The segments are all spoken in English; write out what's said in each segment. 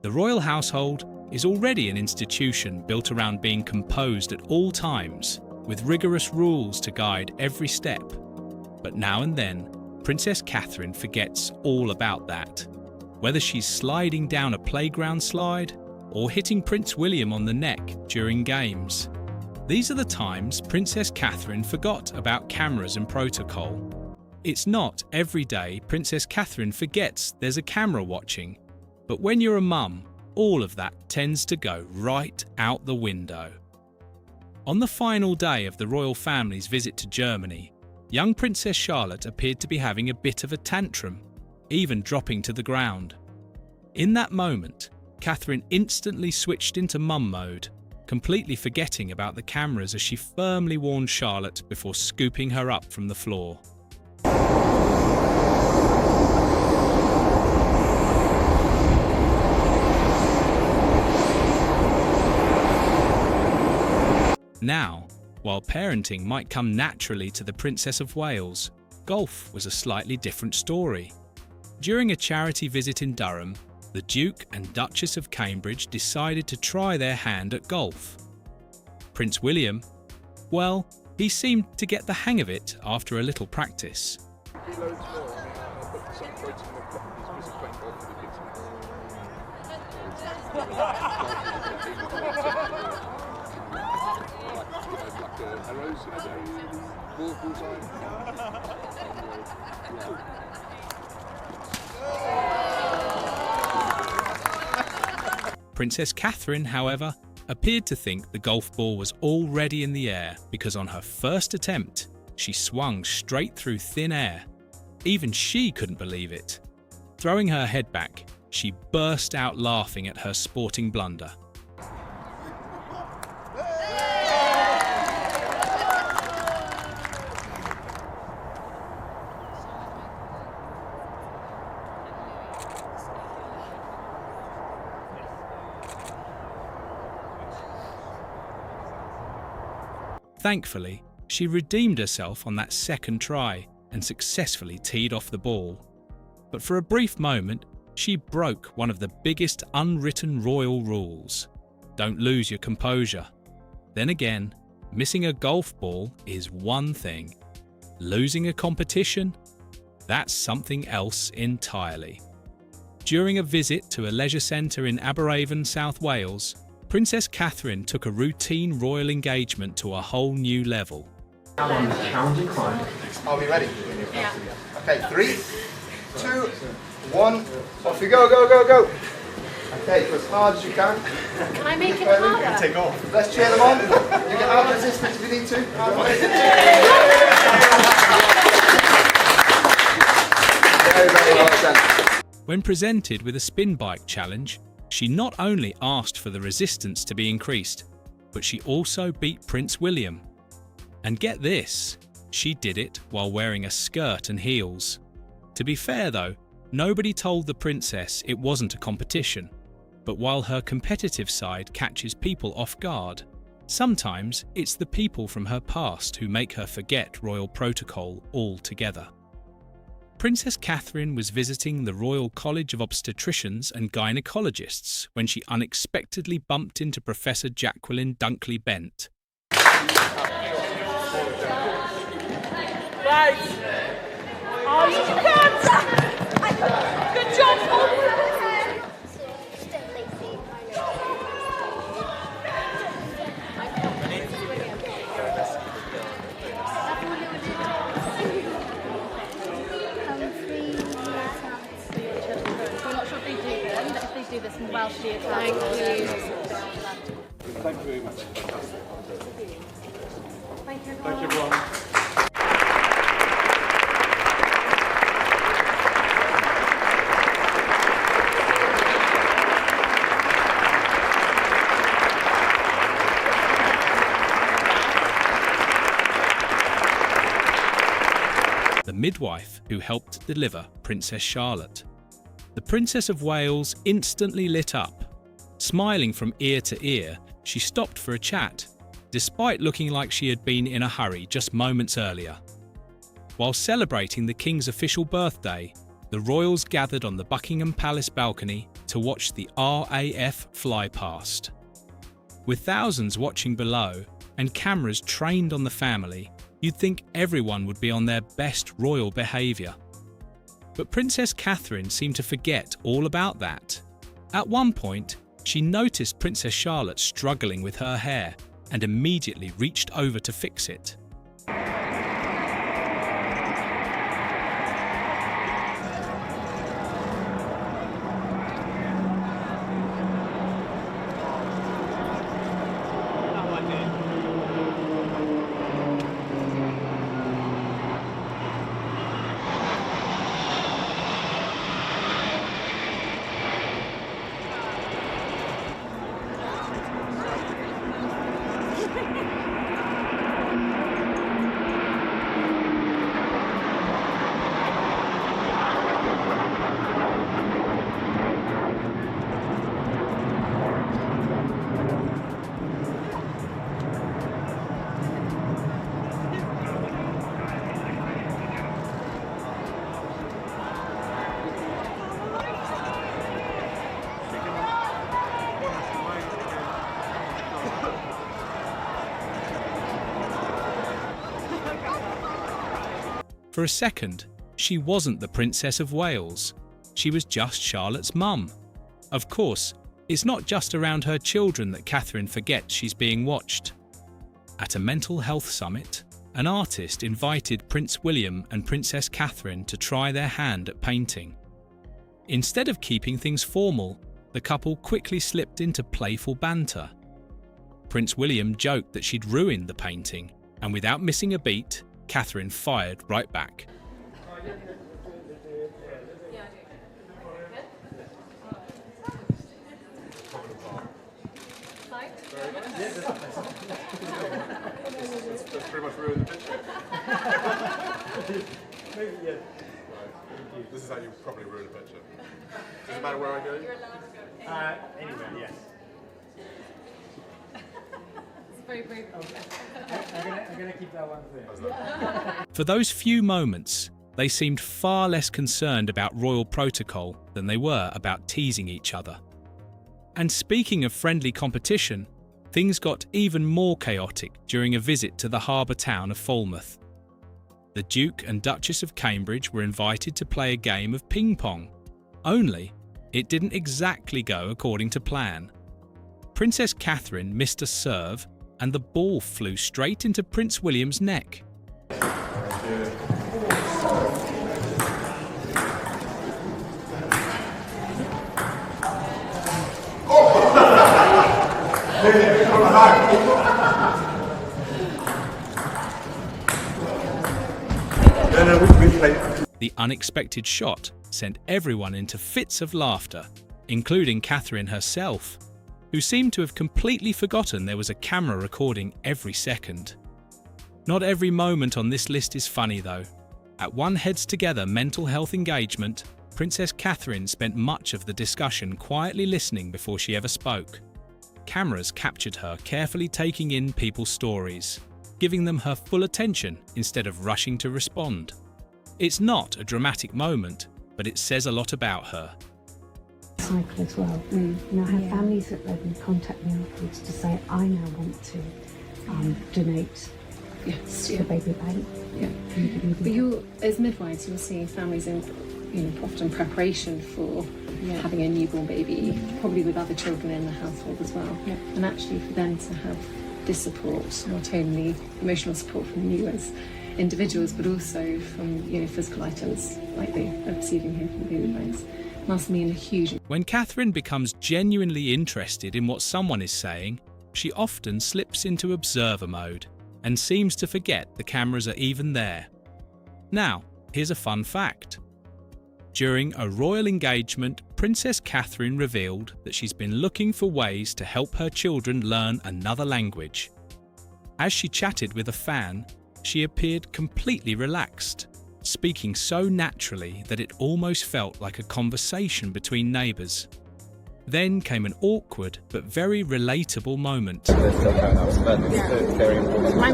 The royal household is already an institution built around being composed at all times, with rigorous rules to guide every step. But now and then, Princess Catherine forgets all about that. Whether she's sliding down a playground slide or hitting Prince William on the neck during games. These are the times Princess Catherine forgot about cameras and protocol. It's not every day Princess Catherine forgets there's a camera watching, but when you're a mum, all of that tends to go right out the window. On the final day of the royal family's visit to Germany, young Princess Charlotte appeared to be having a bit of a tantrum, even dropping to the ground. In that moment, Catherine instantly switched into mum mode, completely forgetting about the cameras as she firmly warned Charlotte before scooping her up from the floor. Now, while parenting might come naturally to the Princess of Wales, golf was a slightly different story. During a charity visit in Durham, the Duke and Duchess of Cambridge decided to try their hand at golf. Prince William, well, he seemed to get the hang of it after a little practice. Princess Catherine, however, appeared to think the golf ball was already in the air because on her first attempt, she swung straight through thin air. Even she couldn't believe it. Throwing her head back, she burst out laughing at her sporting blunder. Thankfully, she redeemed herself on that second try and successfully teed off the ball. But for a brief moment, she broke one of the biggest unwritten royal rules. Don't lose your composure. Then again, missing a golf ball is one thing. Losing a competition? That's something else entirely. During a visit to a leisure centre in Aberavon, South Wales, Princess Catherine took a routine royal engagement to a whole new level. Challenging climb. Are we ready? Yeah. Okay, 3, 2, 1, off you go, go, go, go. Okay, go as hard as you can. Can I make it harder? Take off. Let's cheer them on. You get out of resistance if you need to. Very, very well done. When presented with a spin bike challenge, she not only asked for the resistance to be increased, but she also beat Prince William. And get this, she did it while wearing a skirt and heels. To be fair though, nobody told the princess it wasn't a competition. But while her competitive side catches people off guard, sometimes it's the people from her past who make her forget royal protocol altogether. Princess Catherine was visiting the Royal College of Obstetricians and Gynecologists when she unexpectedly bumped into Professor Jacqueline Dunkley-Bent. Right. Oh, you can't! Good job, Paul! Do this in Welsh theatre. Thank you. Thank you very much. Thank you, Thank you, everyone. The midwife who helped deliver Princess Charlotte. The Princess of Wales instantly lit up. Smiling from ear to ear, she stopped for a chat, despite looking like she had been in a hurry just moments earlier. While celebrating the King's official birthday, the royals gathered on the Buckingham Palace balcony to watch the RAF fly past. With thousands watching below and cameras trained on the family, you'd think everyone would be on their best royal behaviour. But Princess Catherine seemed to forget all about that. At one point, she noticed Princess Charlotte struggling with her hair and immediately reached over to fix it. For a second, she wasn't the Princess of Wales. She was just Charlotte's mum. Of course, it's not just around her children that Catherine forgets she's being watched. At a mental health summit, an artist invited Prince William and Princess Catherine to try their hand at painting. Instead of keeping things formal, the couple quickly slipped into playful banter. Prince William joked that she'd ruined the painting, and without missing a beat, Catherine fired right back. That's pretty much ruined the picture. Maybe, yeah. Right. This is how you probably ruin a picture. Does it matter where I go? Anywhere, yes. It's very brave. I'm gonna keep that one there. For those few moments, they seemed far less concerned about royal protocol than they were about teasing each other. And speaking of friendly competition, things got even more chaotic during a visit to the harbour town of Falmouth. The Duke and Duchess of Cambridge were invited to play a game of ping pong. Only, it didn't exactly go according to plan. Princess Catherine missed a serve and the ball flew straight into Prince William's neck. The unexpected shot sent everyone into fits of laughter, including Catherine herself, who seemed to have completely forgotten there was a camera recording every second. Not every moment on this list is funny though. At one Heads Together mental health engagement, Princess Catherine spent much of the discussion quietly listening before she ever spoke. Cameras captured her carefully taking in people's stories, giving them her full attention instead of rushing to respond. It's not a dramatic moment, but it says a lot about her. Cycle as well. I have families that then contact me afterwards to say, I now want to donate to the baby bank. Yeah. But you're, as midwives, you're seeing families in, often preparation for having a newborn baby, probably with other children in the household as well. Yeah. And actually for them to have this support, not only emotional support from you as individuals, but also from physical items like they're receiving here from the baby banks, must mean a huge. When Catherine becomes genuinely interested in what someone is saying, she often slips into observer mode and seems to forget the cameras are even there. Now, here's a fun fact. During a royal engagement, Princess Catherine revealed that she's been looking for ways to help her children learn another language. As she chatted with a fan, she appeared completely relaxed, speaking so naturally that it almost felt like a conversation between neighbours. Then came an awkward but very relatable moment. I'm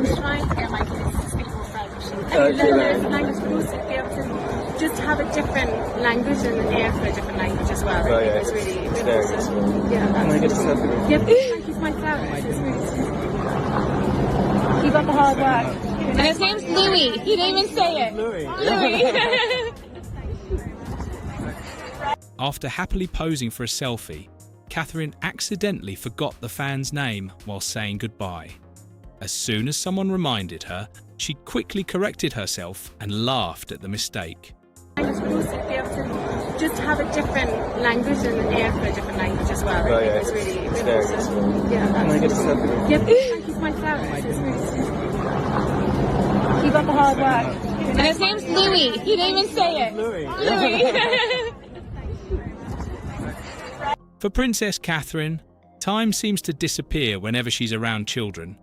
trying to get my kids to speak more French. And you learn those languages, but also be able to just have a different language and an ear for a different language as well. I think it's really important. Yeah, that's I get a selfie? yeah, thank you for my flowers. It's really sweet. Keep up the hard work. And his name's Louis. He didn't even say it. Louis. After happily posing for a selfie, Catherine accidentally forgot the fan's name while saying goodbye. As soon as someone reminded her, she quickly corrected herself and laughed at the mistake. I just would also be able to just have a different language and an ear for a different language as well. I think it's really important. Yeah, that's I get a selfie? yeah, thank you for my flowers. It's really sweet. Keep up the hard work. And his name's Louis. He didn't even say it. Louis. For Princess Catherine, time seems to disappear whenever she's around children.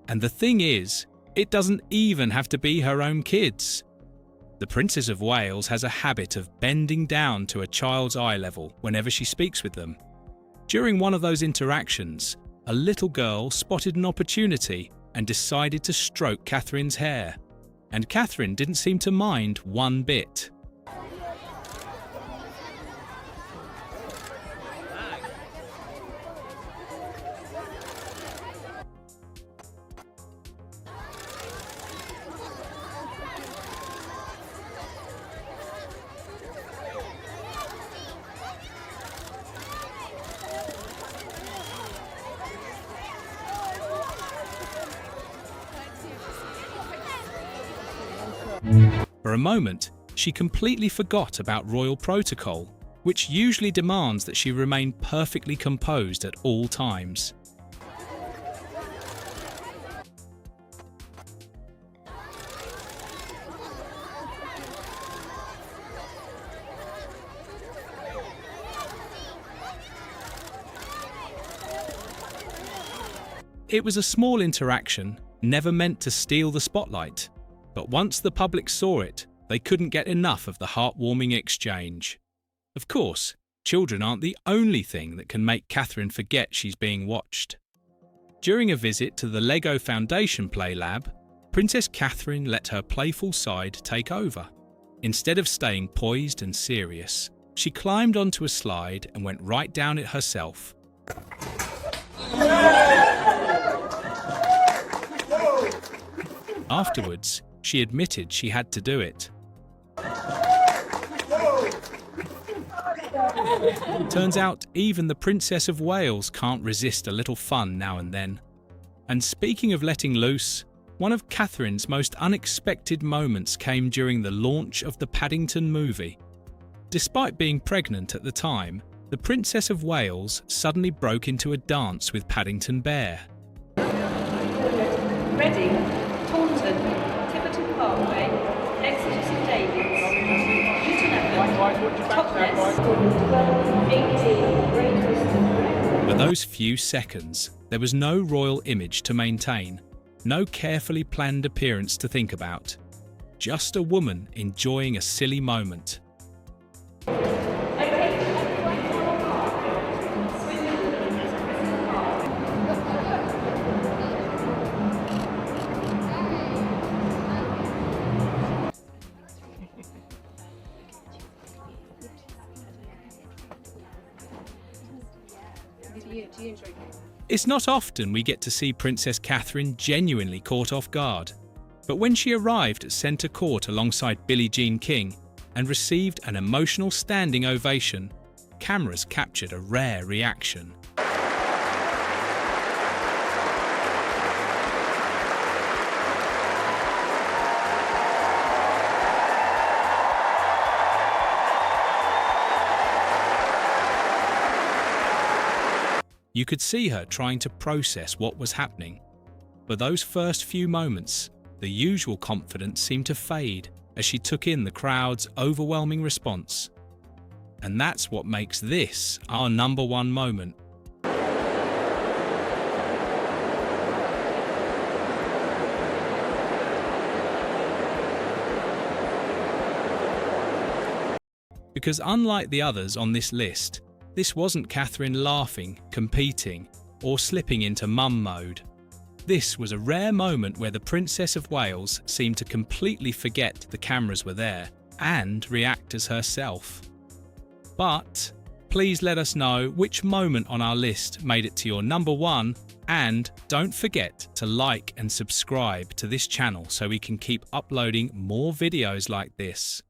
And the thing is, it doesn't even have to be her own kids. The Princess of Wales has a habit of bending down to a child's eye level whenever she speaks with them. During one of those interactions, a little girl spotted an opportunity and decided to stroke Catherine's hair. And Catherine didn't seem to mind one bit. For a moment, she completely forgot about royal protocol, which usually demands that she remain perfectly composed at all times. It was a small interaction, never meant to steal the spotlight. But once the public saw it, they couldn't get enough of the heartwarming exchange. Of course, children aren't the only thing that can make Catherine forget she's being watched. During a visit to the Lego Foundation Play Lab, Princess Catherine let her playful side take over. Instead of staying poised and serious, she climbed onto a slide and went right down it herself. Afterwards, she admitted she had to do it. Turns out even the Princess of Wales can't resist a little fun now and then. And speaking of letting loose, one of Catherine's most unexpected moments came during the launch of the Paddington movie. Despite being pregnant at the time, the Princess of Wales suddenly broke into a dance with Paddington Bear. Ready, Taunton, Tiverton Parkway, Exeter St David's, Newton Evans, Totnes, 18, Great Western. For those few seconds, there was no royal image to maintain, no carefully planned appearance to think about. Just a woman enjoying a silly moment. Do you enjoy it? It's not often we get to see Princess Catherine genuinely caught off guard. But when she arrived at Centre Court alongside Billie Jean King and received an emotional standing ovation, cameras captured a rare reaction. You could see her trying to process what was happening. For those first few moments, the usual confidence seemed to fade as she took in the crowd's overwhelming response. And that's what makes this our #1 moment. Because unlike the others on this list, this wasn't Catherine laughing, competing, or slipping into mum mode. This was a rare moment where the Princess of Wales seemed to completely forget the cameras were there and react as herself. But please let us know which moment on our list made it to your number one, and don't forget to like and subscribe to this channel so we can keep uploading more videos like this.